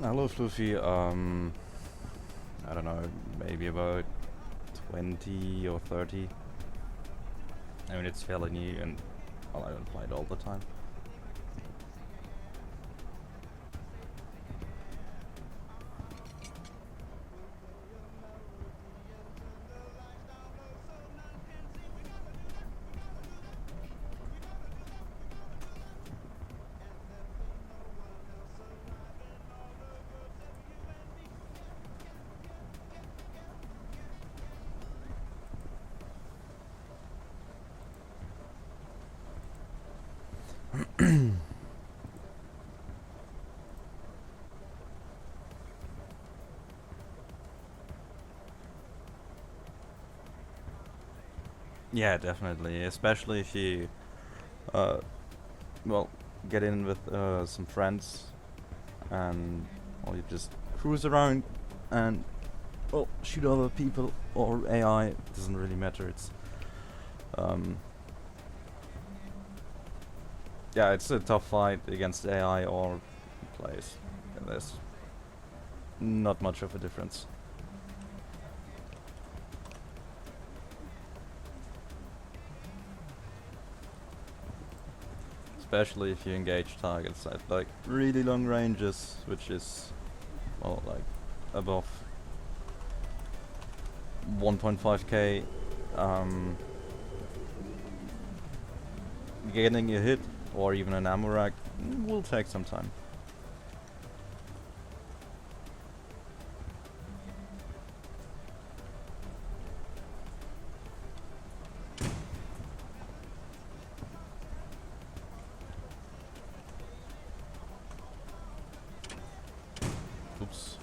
Hello, Fluffy. I don't know, maybe about 20 or 30. I mean, it's fairly new, and well, I don't play it all the time. Yeah, definitely. Especially if you, uh, well, get in with some friends, and well, you just cruise around and well, shoot other people or AI. It doesn't really matter. It's um, yeah, it's a tough fight against AI or players. There's not much of a difference. Especially if you engage targets at like really long ranges, which is well like above 1.5k. Getting a hit or even an ammo rack will take some time. Oops.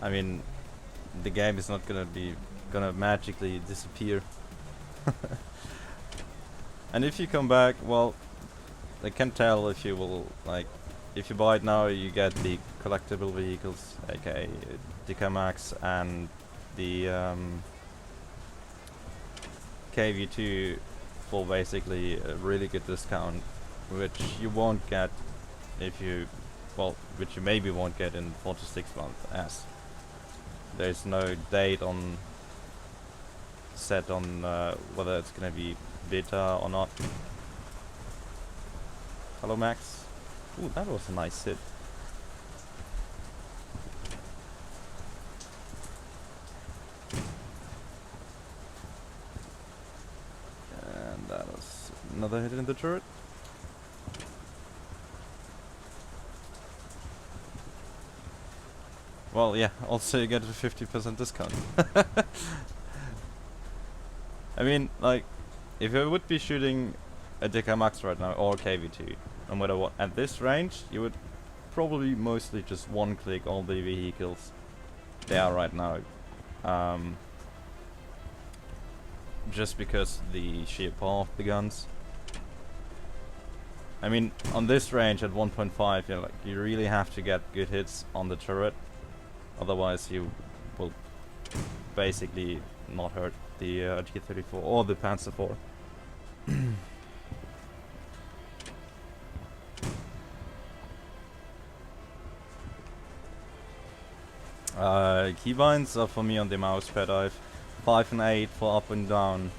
I mean, the game is not gonna magically disappear. And if you come back, well, they can tell if you will like, if you buy it now, you get the collectible vehicles, aka Dicamax and the KV2 for basically a really good discount, which you won't get if you, well, which you maybe won't get in 4 to 6 months, as there's no date on set on whether it's gonna be beta or not. Hello, Max. Ooh, that was a nice hit. And that was another hit in the turret. Well, yeah, also you get a 50% discount. I mean, like, if I would be shooting a DK Max right now, or KV2, no matter what, at this range, you would probably mostly just one-click all the vehicles they are right now. Just because the sheer power of the guns. I mean, on this range at 1.5, you really have to get good hits on the turret. Otherwise, you will basically not hurt the G34 or the Panzer IV. Keybinds are for me on the mouse pad. I have 5 and 8 for up and down,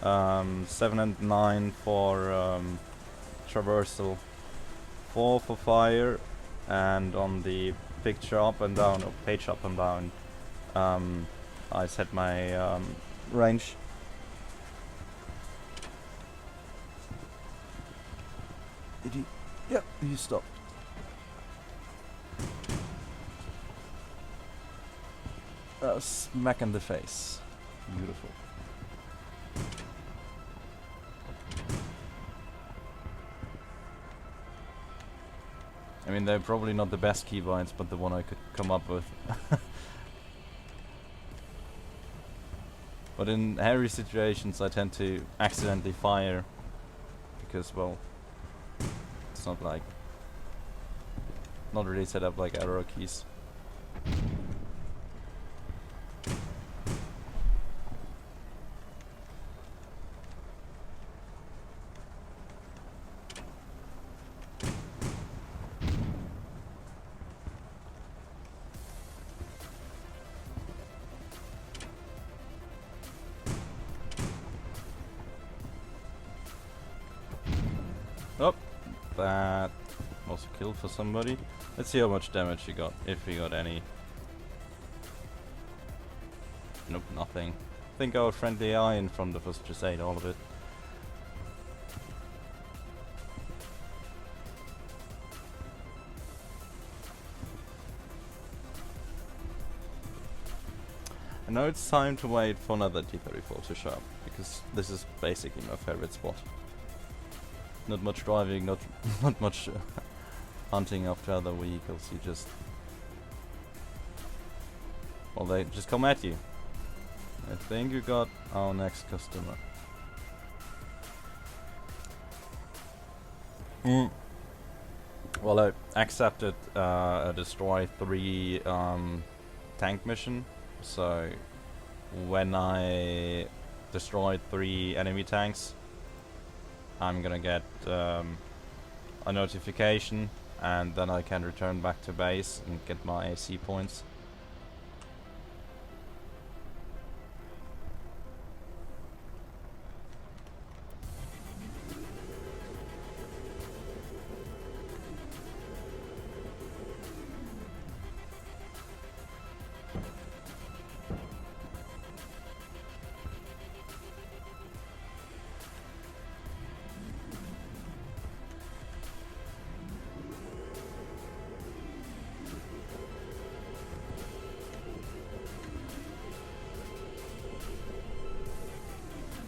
7 and 9 for traversal, 4 for fire, and on the picture up and down, or page up and down, I set my range. Did you? Yep, you stopped. Smack in the face. Beautiful. I mean, they're probably not the best keybinds, but the one I could come up with. But in hairy situations, I tend to accidentally fire. Because, well, it's not like... not really set up like arrow keys. Oh, that was a kill for somebody. Let's see how much damage he got, if he got any. Nope, nothing. I think our friendly AI in front of us just ate all of it. And now it's time to wait for another T-34 to show up, because this is basically my favorite spot. Not much driving, not much hunting after other vehicles, you just... Well, they just come at you. I think you got our next customer. Well, I accepted a Destroy 3 tank mission, so when I destroy 3 enemy tanks, I'm gonna get a notification, and then I can return back to base and get my AC points.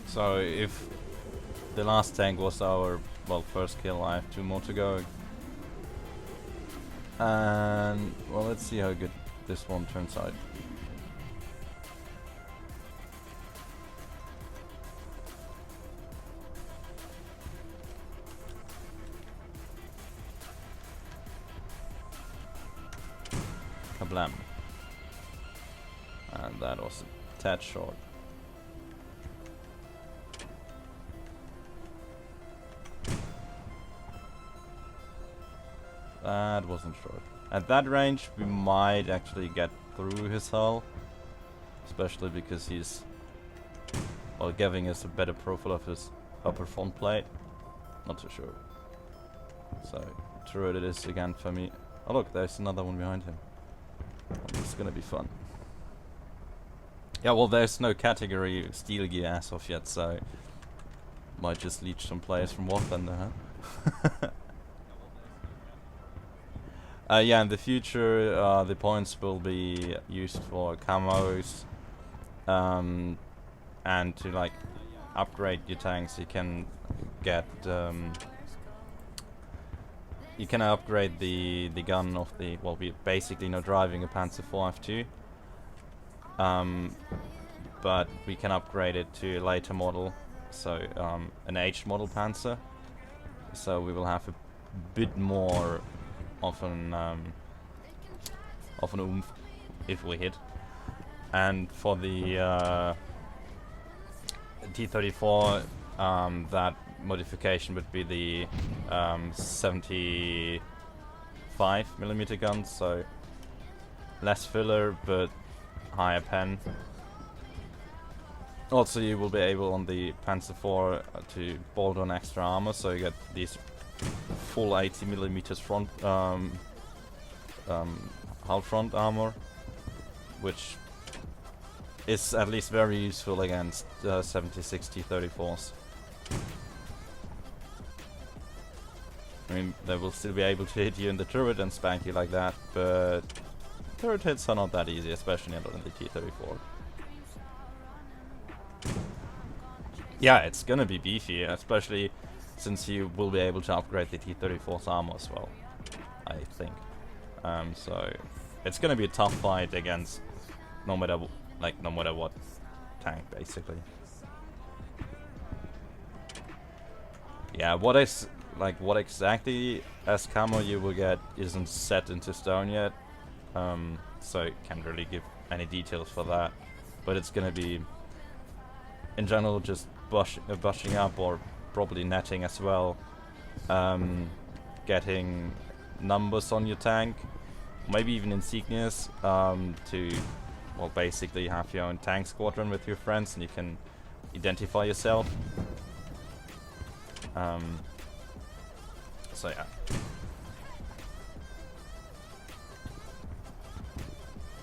So if the last tank was our, well, first kill, I have 2 more to go. And, well, let's see how good this one turns out. Kablam. And that was a tad short. That wasn't short. At that range, we might actually get through his hull, especially because he's, well, giving us a better profile of his upper front plate. Not too sure. So, turret it is again for me. Oh look, there's another one behind him. Well, this is gonna be fun. Yeah, well, there's no category steel gear as of yet, so might just leech some players from War Thunder, huh? Yeah, in the future, the points will be used for camos, and to like upgrade your tanks. You can get, you can upgrade the gun of the, well, we're basically not driving a Panzer IV F2, but we can upgrade it to a later model, so an H model Panzer. So we will have a bit more of an oomph if we hit. And for the T-34, that modification would be the 75mm guns, so less filler but higher pen. Also, you will be able on the Panzer IV to bolt on extra armor, so you get these full 80mm front hull front armor, which is at least very useful against 76 T-34s. I mean, they will still be able to hit you in the turret and spank you like that, but turret hits are not that easy, especially not in the T-34. Yeah, it's gonna be beefy, especially since you will be able to upgrade the T-34's armor as well, I think. So it's gonna be a tough fight against no matter what tank, basically. Yeah, what exactly as camo you will get isn't set into stone yet, so can't really give any details for that. But it's gonna be, in general, just bushing up, or probably netting as well, getting numbers on your tank, maybe even insignias, to, well, basically have your own tank squadron with your friends and you can identify yourself. So yeah.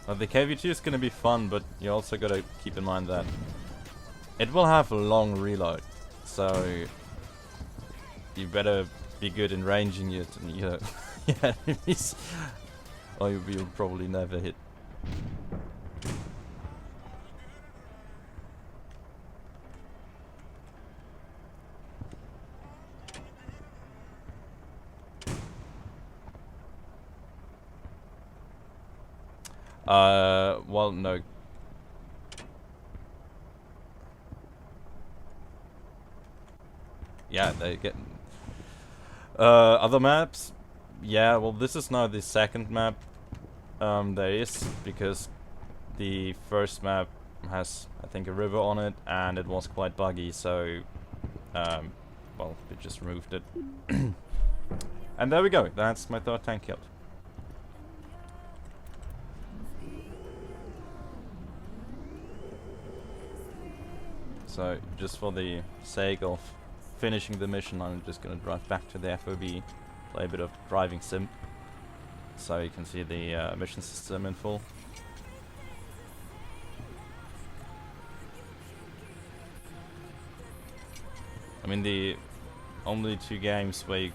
The KV2 is gonna be fun, but you also gotta keep in mind that it will have a long reload, so you better be good in ranging it and your enemies, or you'll probably never hit. Well, no. Yeah, they get... other maps? Yeah, well, this is now the second map there is, because the first map has, I think, a river on it, and it was quite buggy, so, well, they just removed it. And there we go, that's my third tank killed. So, just for the sake of finishing the mission, I'm just gonna drive back to the FOB, play a bit of driving sim, so you can see the mission system in full. I mean, the only two games where you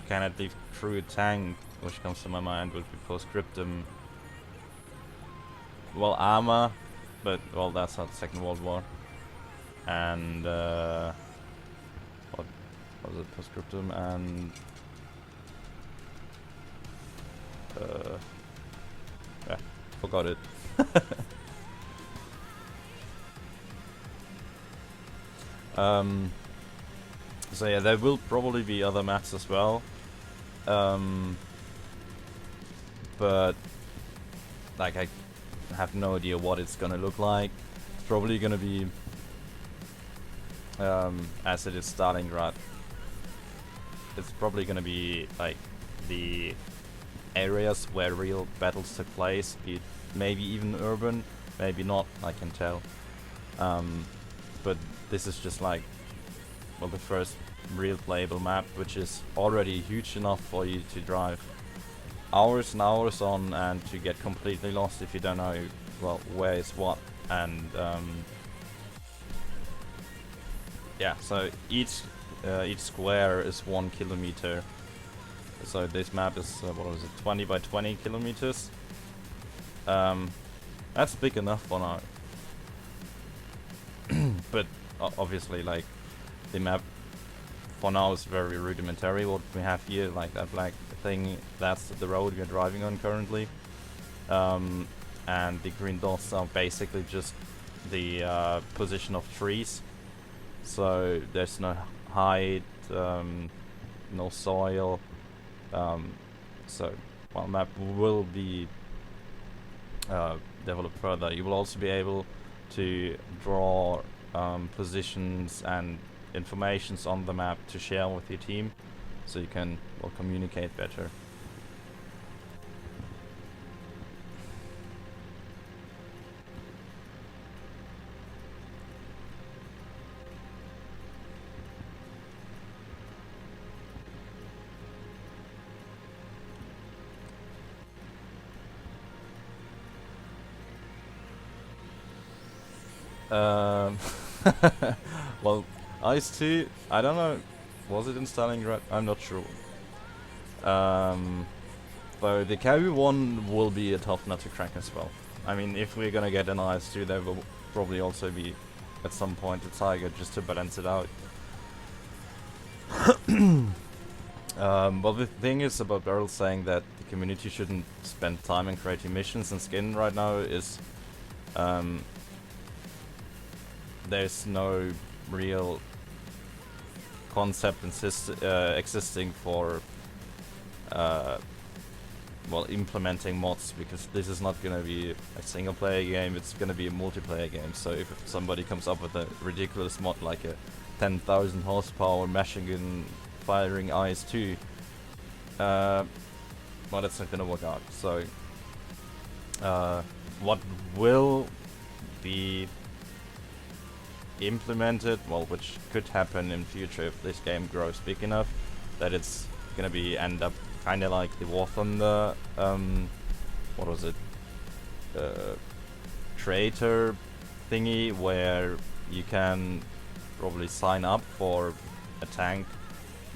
cannot leave through a tank, which comes to my mind, would be Postscriptum. Well, Arma, but, well, that's not the Second World War. And, what was it? Postscriptum and... yeah, forgot it. So yeah, there will probably be other maps as well. But like, I have no idea what it's gonna look like. It's probably gonna be as it is Stalingrad. It's probably gonna be like the areas where real battles took place, be it maybe even urban, maybe not, I can tell. But this is just like, well, the first real playable map, which is already huge enough for you to drive hours and hours on and to get completely lost if you don't know, well, where is what. And yeah, so each square is 1 kilometer. So this map is, what was it, 20 by 20 kilometers. That's big enough for now. But obviously, like, the map for now is very rudimentary. What we have here, like that black thing, that's the road we're driving on currently. And the green dots are basically just the position of trees. So there's no height, no soil. So, well, map will be developed further. You will also be able to draw positions and informations on the map to share with your team, so you can, well, communicate better. Well, Ice 2, I don't know, was it in Stalingrad? I'm not sure. So the KV1 will be a tough nut to crack as well. I mean, if we're gonna get an Ice 2, there will probably also be, at some point, a Tiger, just to balance it out. Well, the thing is about Beryl saying that the community shouldn't spend time in creating missions and skin right now is, there's no real concept existing for well, implementing mods, because this is not gonna be a single player game, it's gonna be a multiplayer game. So if somebody comes up with a ridiculous mod like a 10,000 horsepower machine gun firing IS-2, well, that's not gonna work out. So what will be implemented, well, which could happen in future if this game grows big enough, that it's gonna be end up kind of like the War Thunder, what was it, creator thingy, where you can probably sign up for a tank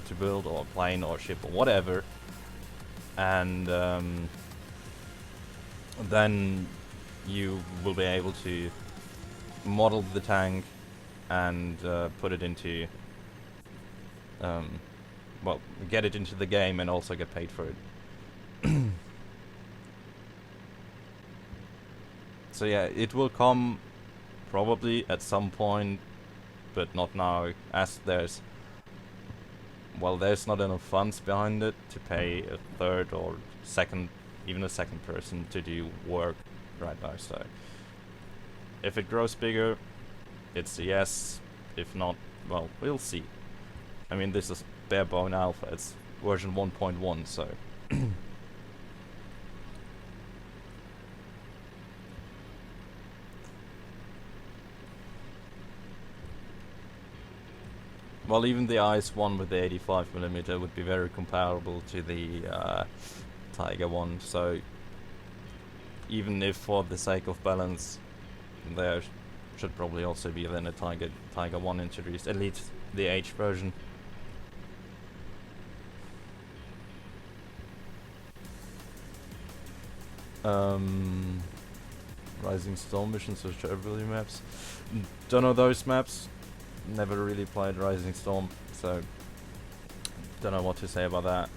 to build, or a plane or a ship or whatever, and then you will be able to model the tank and put it into well, get it into the game and also get paid for it. So yeah, it will come probably at some point, but not now, as there's not enough funds behind it to pay a third or second, even a second person to do work right now. So if it grows bigger, it's a yes. If not, well, we'll see. I mean, this is bare bone alpha, it's version 1.1, so well, even the IS one with the 85mm would be very comparable to the Tiger one, so even if for the sake of balance there should probably also be then a Tiger 1 introduced, at least the H version. Rising Storm missions or Chernobyl maps. Don't know those maps. Never really played Rising Storm, so don't know what to say about that.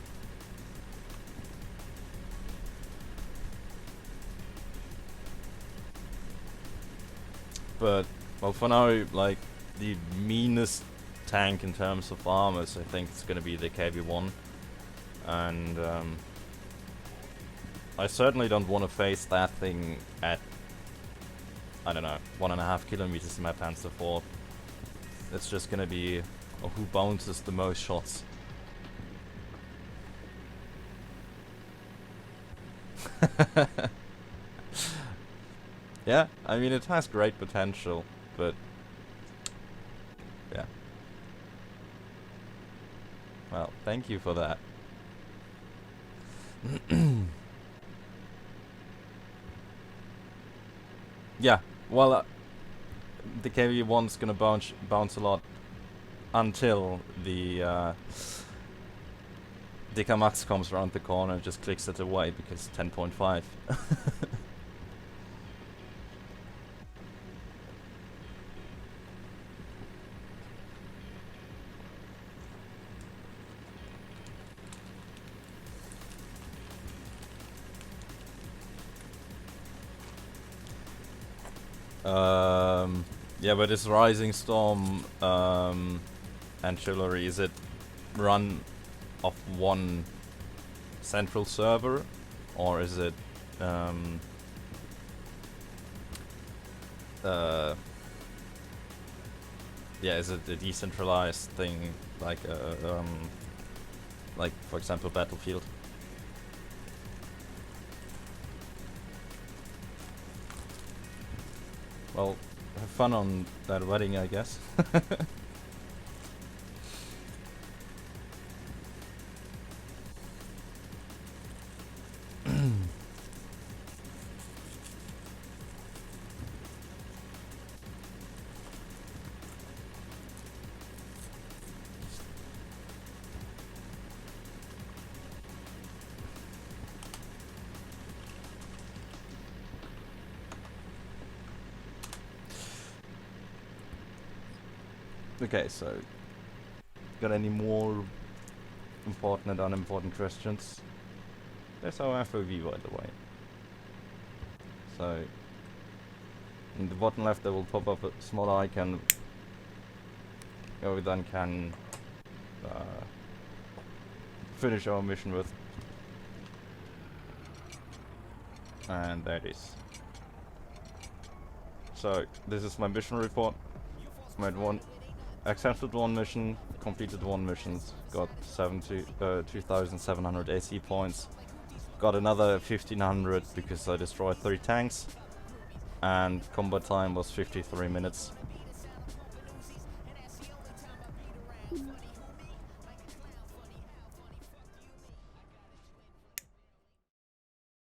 But well, for now, like the meanest tank in terms of armors, I think it's gonna be the KV-1, and I certainly don't want to face that thing at, I don't know, 1.5 kilometers in my Panzer IV. It's just gonna be who bounces the most shots. Yeah, I mean, it has great potential, but yeah. Well, thank you for that. Yeah, well, the KV-1's gonna bounce a lot until the Dicker Max comes around the corner and just clicks it away because 10.5. Yeah, but this Rising Storm ancillary, is it run off one central server, or is it yeah, is it a decentralized thing, like for example Battlefield? Well, have fun on that wedding, I guess. Okay, so got any more important and unimportant questions? There's our FOV, by the way. So in the bottom left there will pop up a small icon where we then can finish our mission with. And there it is. So this is my mission report. Made accepted one mission, completed one mission, got 2,700 AC points, got another 1,500 because I destroyed 3 tanks, and combat time was 53 minutes.